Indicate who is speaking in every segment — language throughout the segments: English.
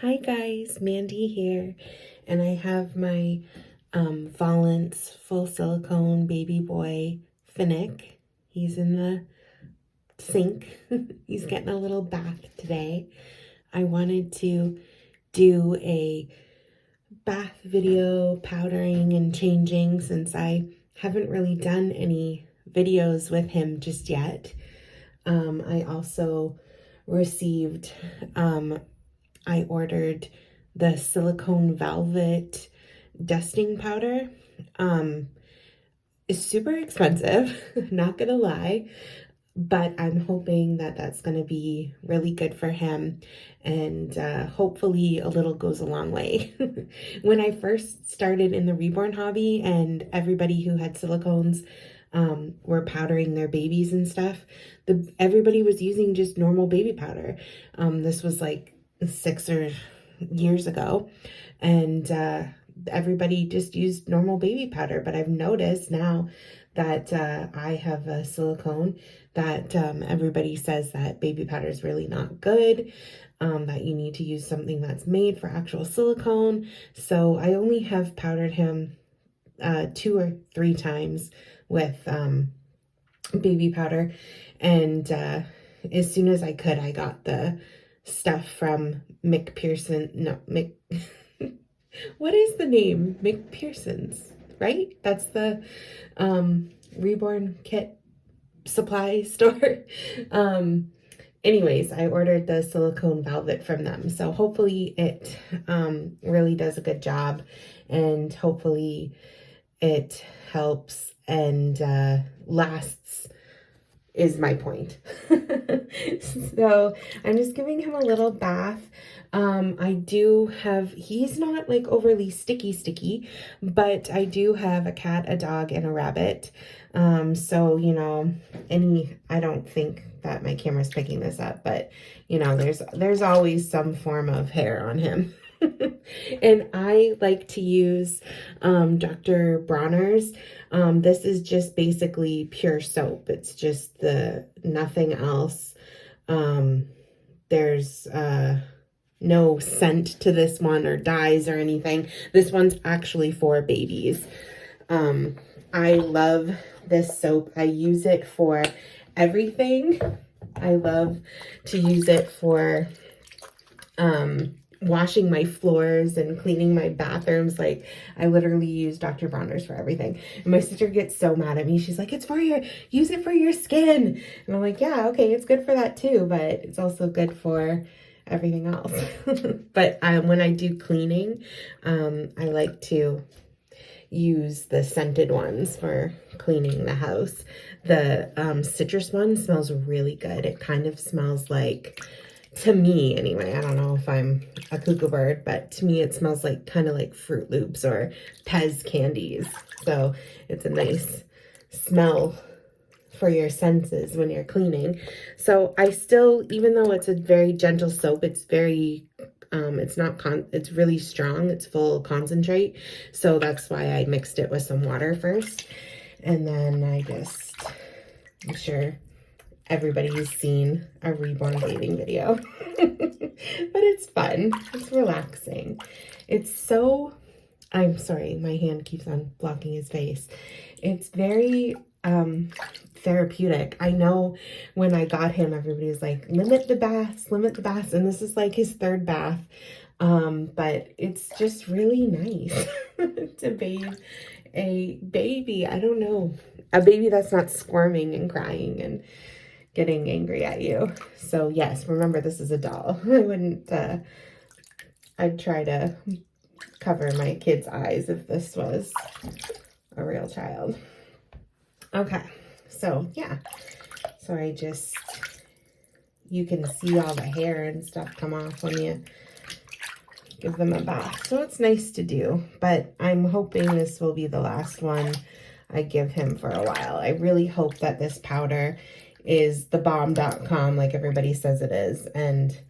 Speaker 1: Hi guys, Mandy here, and I have my vollence full silicone baby boy Finnick. He's in the sink. He's getting a little bath today. I wanted to do a bath video, powdering and changing, since I haven't really done any videos with him just yet. I also received I ordered the silicone velvet dusting powder. It's super expensive, not gonna lie, but I'm hoping that that's gonna be really good for him, and hopefully a little goes a long way. When I first started in the reborn hobby and everybody who had silicones were powdering their babies and stuff, everybody was using just normal baby powder. This was like 6 years ago, and everybody just used normal baby powder. But I've noticed now that I have a silicone that everybody says that baby powder is really not good, that you need to use something that's made for actual silicone. So I only have powdered him 2 or 3 times with baby powder, and as soon as I could, I got the stuff from what is the name? McPearson's, right? That's the reborn kit supply store. Anyways, I ordered the silicone velvet from them, so hopefully it really does a good job, and hopefully it helps and lasts, is my point. So I'm just giving him a little bath. He's not like overly sticky, but I do have a cat, a dog, and a rabbit. So, I don't think that my camera's picking this up, but there's always some form of hair on him. And I like to use Dr. Bronner's. This is just basically pure soap. It's just nothing else. There's no scent to this one or dyes or anything. This one's actually for babies. I love this soap. I use it for everything. I love to use it for washing my floors and cleaning my bathrooms. Like, I literally use Dr. Bronner's for everything. And my sister gets so mad at me. She's like, use it for your skin. And I'm like, yeah, okay, it's good for that too, but it's also good for everything else. But when I do cleaning, I like to use the scented ones for cleaning the house. The citrus one smells really good. It kind of smells like, to me anyway, I don't know if I'm a cuckoo bird, but to me it smells like kind of like Fruit Loops or Pez candies. So it's a nice smell for your senses when you're cleaning. So I still, even though it's a very gentle soap, it's very it's really strong. It's full concentrate. So that's why I mixed it with some water first. And then I'm sure everybody's seen a reborn bathing video. But it's fun. It's relaxing. I'm sorry, my hand keeps on blocking his face. It's very therapeutic. I know when I got him, everybody was like, limit the baths, and this is like his third bath. But it's just really nice to bathe a baby. I don't know, a baby that's not squirming and crying and getting angry at you. So yes, remember, this is a doll. I'd try to cover my kid's eyes if this was a real child. Okay, so yeah, so you can see all the hair and stuff come off when you give them a bath. So it's nice to do, but I'm hoping this will be the last one I give him for a while. I really hope that this powder is the bomb.com like everybody says it is, and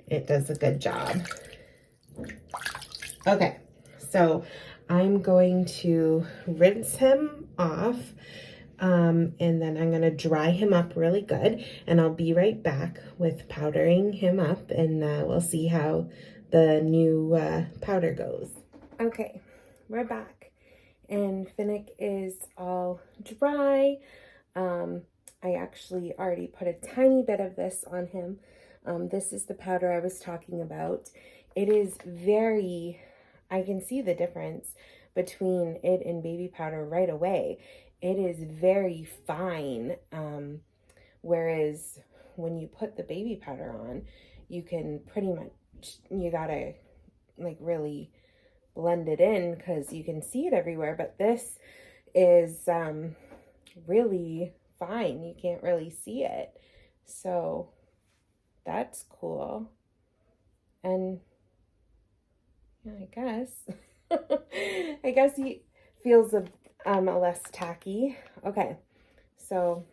Speaker 1: it does a good job. Okay, so I'm going to rinse him off And then I'm going to dry him up really good, and I'll be right back with powdering him up, and we'll see how the new powder goes. Okay, we're back, and Finnick is all dry. I actually already put a tiny bit of this on him. This is the powder I was talking about. It is very, I can see the difference between it and baby powder right away. It is very fine, whereas when you put the baby powder on, you can pretty much, you gotta like really blend it in because you can see it everywhere, but this is really fine. You can't really see it, so that's cool. And yeah, I guess he feels a less tacky. Okay, so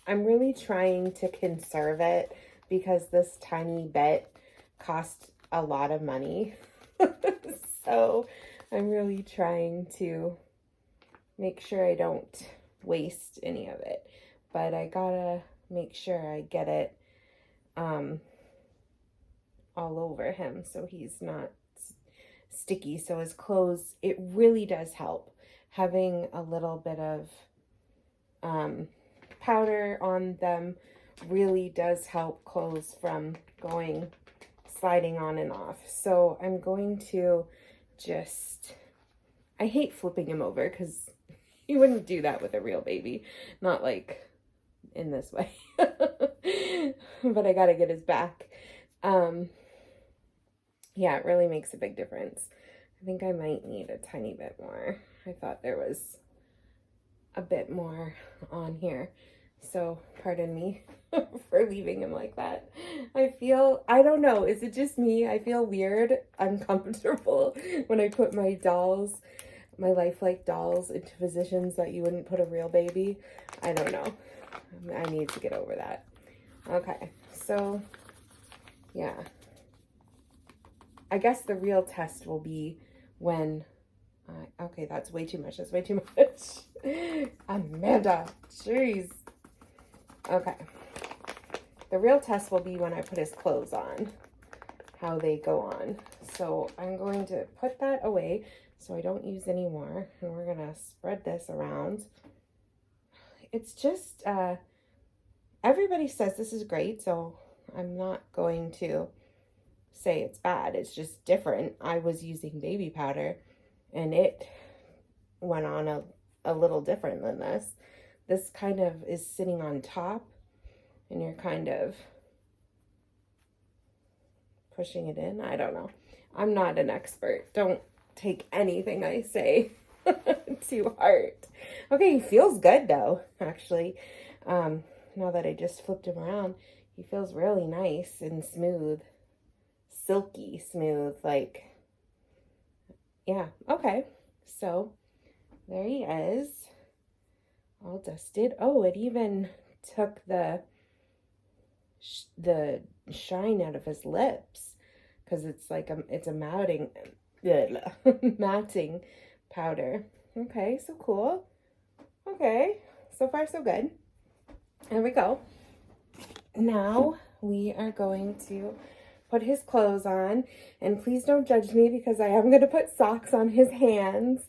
Speaker 1: I'm really trying to conserve it because this tiny bit cost a lot of money. So I'm really trying to make sure I don't waste any of it, but I gotta make sure I get it all over him so he's not sticky. So his clothes, it really does help having a little bit of powder on them. Really does help clothes from sliding on and off. So I'm going to just, I hate flipping him over because you wouldn't do that with a real baby, not like in this way. But I gotta get his back. Yeah, it really makes a big difference. I think I might need a tiny bit more. I thought there was a bit more on here, so pardon me for leaving him like that. I don't know, is it just me? I feel weird, uncomfortable when I put my dolls, my lifelike dolls, into positions that you wouldn't put a real baby. I don't know. I need to get over that. Okay, so yeah. I guess the real test will be when, okay, that's way too much. That's way too much. Amanda, jeez. Okay. The real test will be when I put his clothes on, how they go on. So I'm going to put that away so I don't use any more. And we're going to spread this around. It's just, everybody says this is great, so I'm not going to say it's bad. It's just different. I was using baby powder and it went on a little different than this. This kind of is sitting on top and you're kind of pushing it in. I don't know. I'm not an expert. Don't take anything I say to heart. Okay, he feels good though, actually. Now that I just flipped him around, he feels really nice and smooth. Silky smooth, like, yeah. Okay, so there he is, all dusted. Oh, it even took the shine out of his lips because it's like it's a matting matting powder. Okay, so cool. Okay, so far so good. There we go. Now we are going to put his clothes on, and please don't judge me because I am going to put socks on his hands.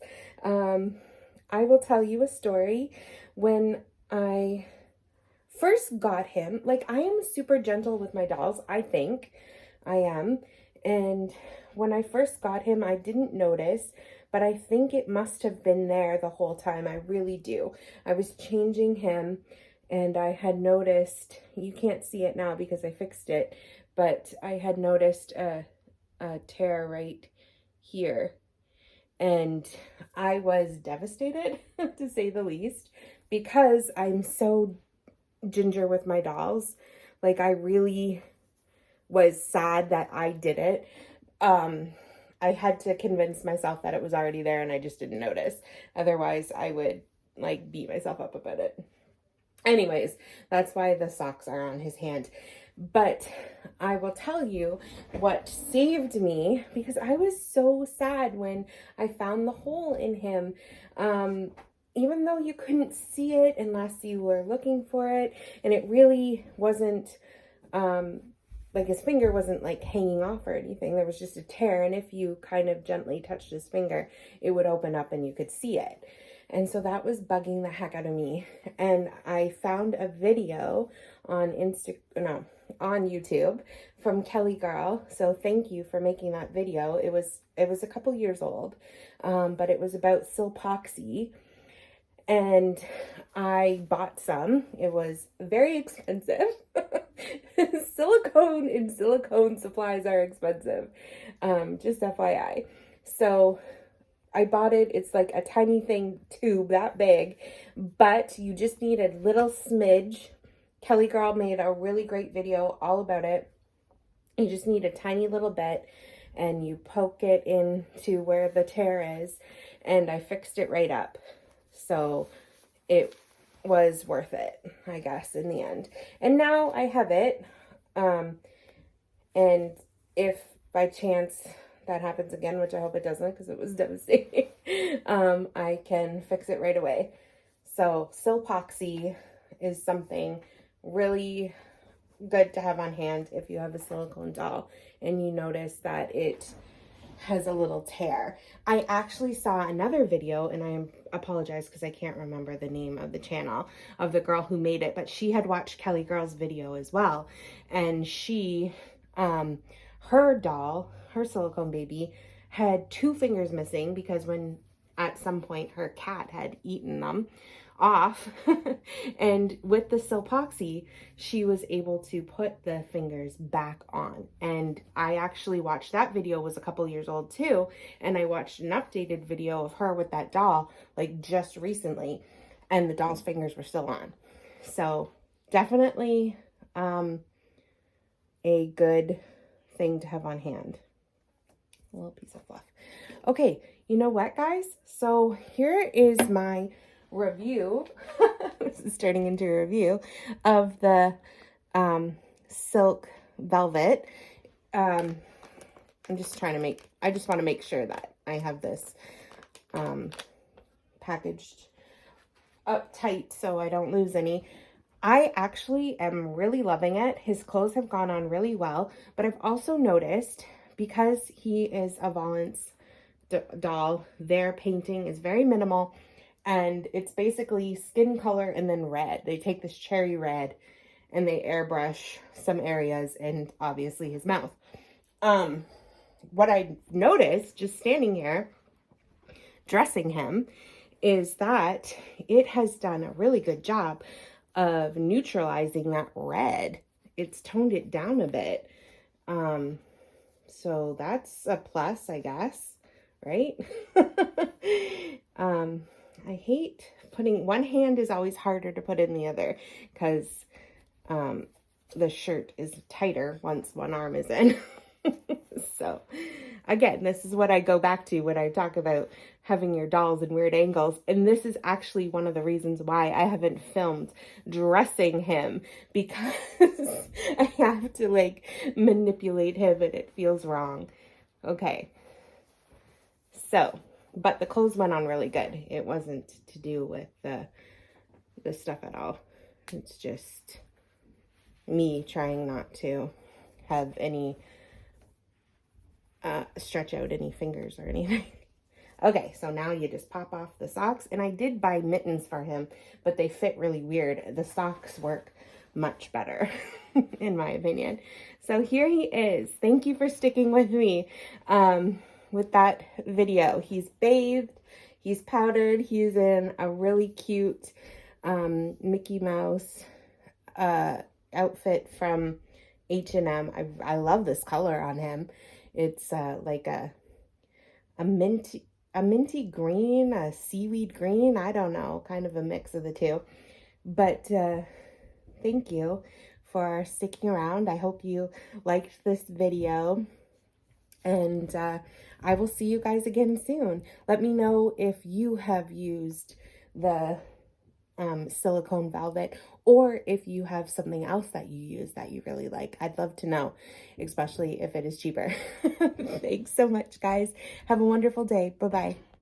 Speaker 1: I will tell you a story. When I first got him, like, I am super gentle with my dolls. I think I am. And when I first got him, I didn't notice, but I think it must have been there the whole time. I really do. I was changing him and I had noticed, you can't see it now because I fixed it, but I had noticed a tear right here. And I was devastated, to say the least, because I'm so ginger with my dolls. Like, I really was sad that I did it. I had to convince myself that it was already there and I just didn't notice. Otherwise, I would, like, beat myself up about it. Anyways, that's why the socks are on his hand. But I will tell you what saved me, because I was so sad when I found the hole in him. even though you couldn't see it unless you were looking for it, and it really wasn't, like his finger wasn't like hanging off or anything. There was just a tear, and if you kind of gently touched his finger, it would open up and you could see it. And so that was bugging the heck out of me. And I found a video on on YouTube from Kelly Girl. So thank you for making that video. It was a couple years old, but it was about Silpoxy. And I bought some. It was very expensive. Silicone and silicone supplies are expensive. Just FYI. So I bought it. It's like a tiny thing tube that big, but you just need a little smidge. Kelly Girl made a really great video all about it. You just need a tiny little bit, and you poke it into where the tear is, and I fixed it right up. So it was worth it, I guess, in the end. And now I have it. And if by chance that happens again, which I hope it doesn't because it was devastating, I can fix it right away. So Silpoxy is something really good to have on hand if you have a silicone doll and you notice that it has a little tear. I actually saw another video, and I apologize because I can't remember the name of the channel of the girl who made it, but she had watched Kelly Girl's video as well, and she her doll, her silicone baby, had 2 fingers missing because when at some point her cat had eaten them off. And with the Silpoxy, she was able to put the fingers back on. And I actually watched that video, was a couple years old too, and I watched an updated video of her with that doll like just recently, and the doll's fingers were still on. So definitely a good thing to have on hand. A little piece of fluff. Okay, you know what, guys? So here is my review. This is turning into a review of the silk velvet. I'm just trying to make, I just want to make sure that I have this packaged up tight so I don't lose any. I actually am really loving it. His clothes have gone on really well, but I've also noticed, because he is a vollence doll, their painting is very minimal, and it's basically skin color and then red. They take this cherry red and they airbrush some areas and obviously his mouth. What I noticed just standing here dressing him is that it has done a really good job of neutralizing that red. It's toned it down a bit. So that's a plus, I guess, right? I hate putting, one hand is always harder to put in the other because the shirt is tighter once one arm is in. So again, this is what I go back to when I talk about having your dolls in weird angles. And this is actually one of the reasons why I haven't filmed dressing him, because I have to like manipulate him and it feels wrong. Okay. So, but the clothes went on really good. It wasn't to do with the stuff at all. It's just me trying not to have any stretch out any fingers or anything. Okay, so now you just pop off the socks. And I did buy mittens for him, but they fit really weird. The socks work much better, in my opinion. So here he is. Thank you for sticking with me with that video. He's bathed, he's powdered, he's in a really cute Mickey Mouse outfit from H&M. I love this color on him. It's like a minty green, a seaweed green. I don't know, kind of a mix of the two. But thank you for sticking around. I hope you liked this video. And I will see you guys again soon. Let me know if you have used the silicone velvet, or if you have something else that you use that you really like. I'd love to know, especially if it is cheaper. Thanks so much, guys. Have a wonderful day. Bye-bye.